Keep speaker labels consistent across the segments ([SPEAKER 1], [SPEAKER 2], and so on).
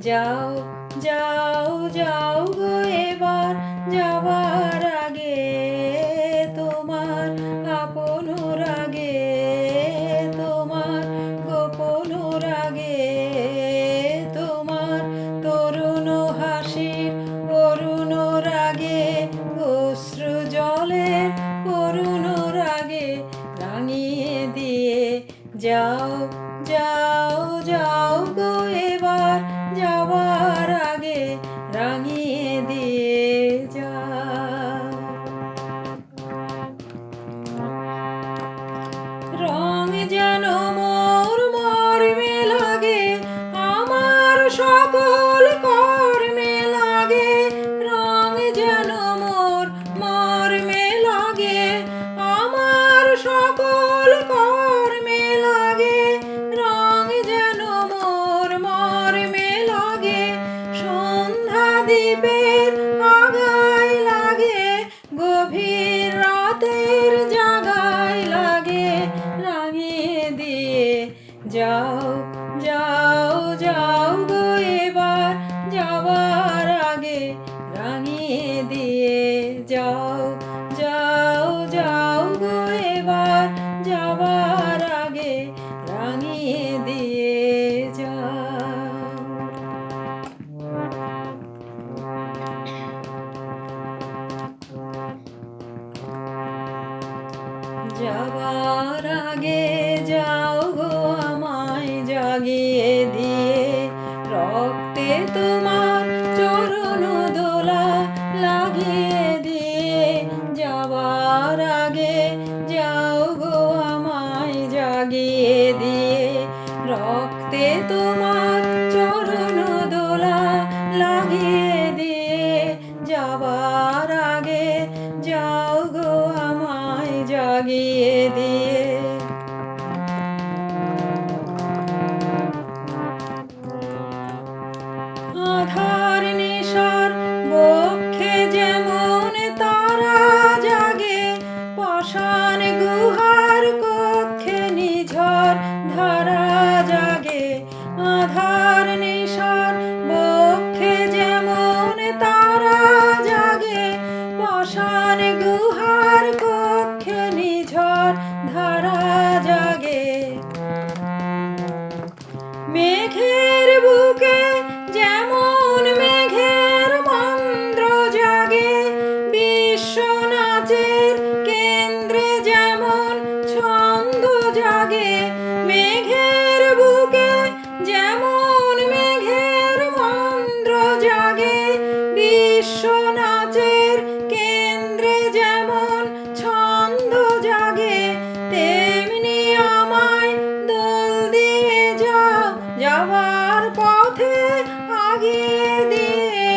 [SPEAKER 1] যাও যাও যাও গো এবার যাবার আগে তোমার আপন রাগে তোমার গোপন রাগে তোমার তরুণ হাসির অরুণ রাগে অশ্রু জলের করুণ রাগে রাঙিয়ে দিয়ে যাও যাও যাও গো এবার যাবার আগে রাঙিয়ে দিয়ে যাও। রং যেন মোর মর্মে লাগে আমার সকল কর্মে লাগে রং যেন মোর মর্মে লাগে আমার সকল কর্মে লাগে রং যেন মোর মর্মে লাগে সন্ধ্যা দ্বীপের আগায় লাগে গভীর রাতের জাগায় লাগে রাঙিয়ে দিয়ে যাও যাও যাও গো এবার যাবার আগে রাঙিয়ে দিয়ে যাও যাও যাও গো এবার যাবার আগে রাঙিয়ে দিয়ে যাও। যাবার আগে যাও গো আমায় জাগিয়ে দিয়ে রক্তে তোমার চরণ দোলা লাগিয়ে দিয়ে যাবার আগে যাও গো আমায় জাগিয়ে দিয়ে রক্তে তোমার চরণ দোলা লাগিয়ে দিয়ে যাবার আগে যাও গো আমায় জাগিয়ে দিয়ে আধার নিশার বক্ষে যেমন তারা জাগে পাষাণ গুহার কক্ষে নিঝড় ধারা জাগে আধার নিশার বক্ষে যেমন তারা জাগে পাষাণ গুহার কক্ষে নিঝড় ধারা জাগে মেঘের বুকে যেমন মেঘের মন্দ্র জাগে বিশ্বনাচের কেন্দ্রে যেমন ছন্দ জাগে মেঘের বুকে যেমন মেঘের মন্দ্র জাগে বিশ্বনাচের কেন্দ্রে যেমন ছন্দ জাগে তেমনি আমায় দোল দিয়ে যাও যাওয়ার পথে আগিয়ে দিয়ে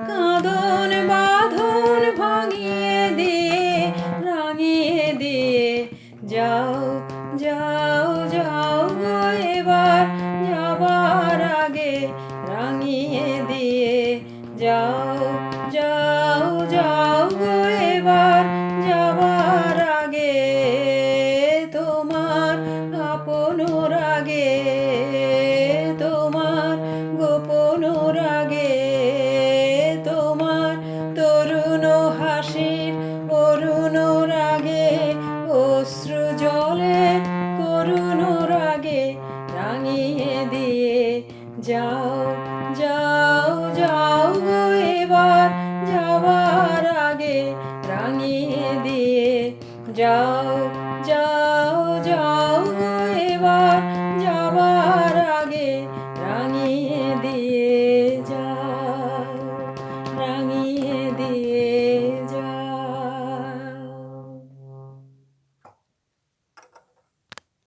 [SPEAKER 1] কাঁদন বাঁধন ভাঙিয়ে দিয়ে রাঙিয়ে দিয়ে যাও যাও যাও গো এবার যাবার আগে রাঙিয়ে দিয়ে যাও যাও যাও গো এবার যাবার আগে তোমার আপন রাগে তোমার গোপন রাগে তোমার তরুণ হাসির অরুণ রাগে অশ্রু জলের করুণ রাগে রাঙিয়ে দিয়ে যাও যাও যাও গো এবার যাবার আগে রাঙিয়ে দিয়ে যাও